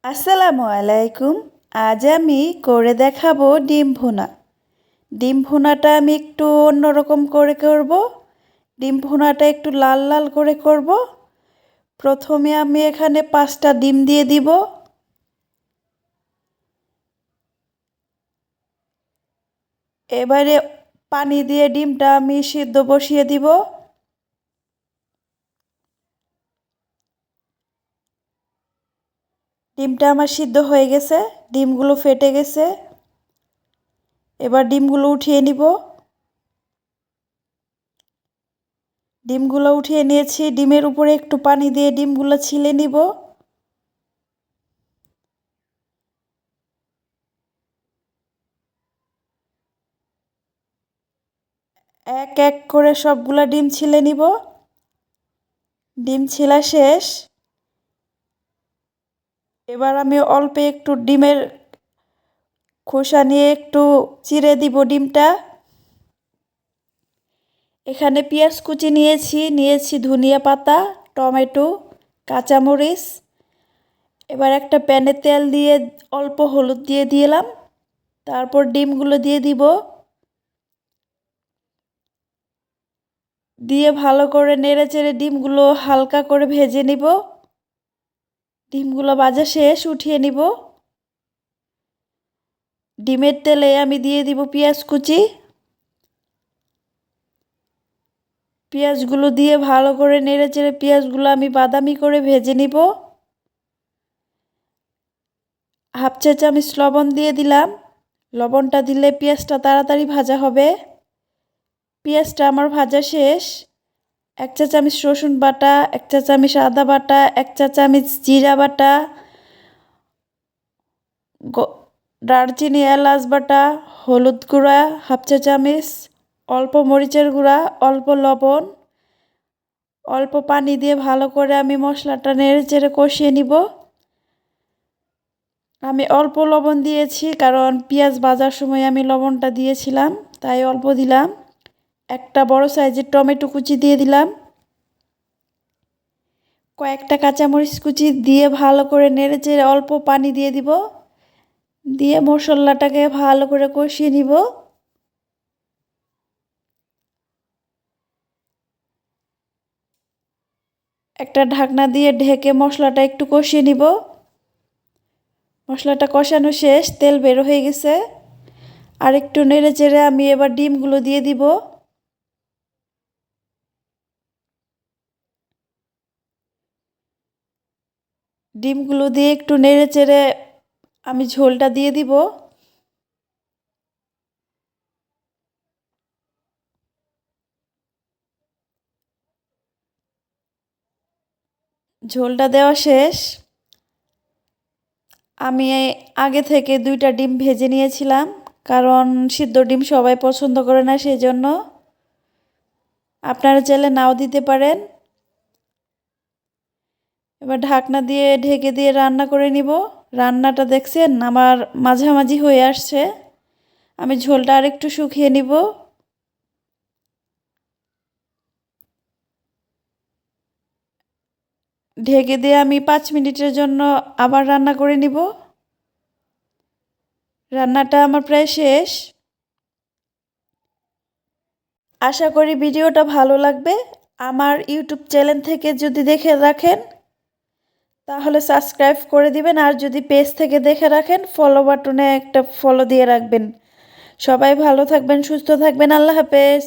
আসসালামু আলাইকুম। আজ আমি করে দেখাবো ডিম ভুনা। ডিম ভুনাটা আমি একটু অন্যরকম করে করব। ডিম ভুনাটা একটু লাল লাল করে করব। প্রথমে আমি এখানে 5টা ডিম দিয়ে দিব। এবারে পানি দিয়ে ডিমটা আমি সিদ্ধ বসিয়ে দিব। ডিমটা আমার সিদ্ধ হয়ে গেছে, ডিমগুলো ফেটে গেছে। এবার ডিমগুলো উঠিয়ে নিব। ডিমগুলো উঠিয়ে নিয়েছি, ডিমের উপরে একটু পানি দিয়ে ডিমগুলো ছিলে নিব। এক এক করে সবগুলা ডিম ছিলে নিব। ডিম ছিলা শেষ। এবার আমি অল্প একটু ডিমের খোসা নিয়ে একটু চিড়ে দিব ডিমটা। এখানে পেঁয়াজ কুচি নিয়েছি ধনিয়া পাতা, টমেটো, কাঁচামরিচ। এবার একটা প্যানে তেল দিয়ে অল্প হলুদ দিয়ে দিলাম। তারপর ডিমগুলো দিয়ে দিব। দিয়ে ভালো করে নেড়ে চেড়ে ডিমগুলো হালকা করে ভেজে নিব। ডিমগুলো ভাজা শেষ, উঠিয়ে নিব। ডিমের তেলে আমি দিয়ে দিব পেঁয়াজ কুচি। পেঁয়াজগুলো দিয়ে ভালো করে নেড়ে চেড়ে পেঁয়াজগুলো আমি বাদামি করে ভেজে নিব। হাফ চা চামচ লবণ দিয়ে দিলাম। লবণটা দিলে পেঁয়াজটা তাড়াতাড়ি ভাজা হবে। পেঁয়াজটা আমার ভাজা শেষ। 1 চা চামচ রসুন বাটা, 1 চা চামচ আদা বাটা, 1 চা চামচ জিরা বাটা, দারচিনি এলাচ বাটা, হলুদ গুঁড়া হাফ চা চামচ, অল্প মরিচের গুঁড়া, অল্প লবণ, অল্প পানি দিয়ে ভালো করে আমি মশলাটা নেড়ে চেড়ে কষিয়ে নিব। আমি অল্প লবণ দিয়েছি কারণ পেঁয়াজ ভাজার সময় আমি লবণটা দিয়েছিলাম, তাই অল্প দিলাম। একটা বড় সাইজের টমেটো কুচি দিয়ে দিলাম। কয়েকটা কাঁচামরিচ কুচি দিয়ে ভালো করে নেড়ে চেড়ে অল্প পানি দিয়ে দিব। দিয়ে মশলাটাকে ভালো করে কষিয়ে নিব। একটা ঢাকনা দিয়ে ঢেকে মশলাটা একটু কষিয়ে নিব। মশলাটা কষানো শেষ, তেল বের হয়ে গেছে। আর একটু নেড়ে চেড়ে আমি এবার ডিমগুলো দিয়ে দিব। ডিমগুলো দিয়ে একটু নেড়ে চেড়ে আমি ঝোলটা দিয়ে দিব। ঝোলটা দেওয়া শেষ। আমি আগে থেকে 2টা ডিম ভেজে নিয়েছিলাম, কারণ সিদ্ধ ডিম সবাই পছন্দ করে না, সেই জন্য। আপনারা চাইলে নাও দিতে পারেন। এবার ঢাকনা দিয়ে ঢেকে দিয়ে রান্না করে নিব। রান্নাটা দেখছেন আমার মাঝামাঝি হয়ে আসছে। আমি ঝোলটা আরেকটু শুকিয়ে নিব। ঢেকে দিয়ে আমি 5 মিনিটের জন্য আবার রান্না করে নিব। রান্নাটা আমার প্রায় শেষ। আশা করি ভিডিওটা ভালো লাগবে। আমার ইউটিউব চ্যানেল থেকে যদি দেখে রাখেন তাহলে সাবস্ক্রাইব করে দিবেন, আর যদি পেজ থেকে দেখে রাখেন ফলো বাটনে একটা ফলো দিয়ে রাখবেন। সবাই ভালো থাকবেন, সুস্থ থাকবেন। আল্লাহ হাফেজ।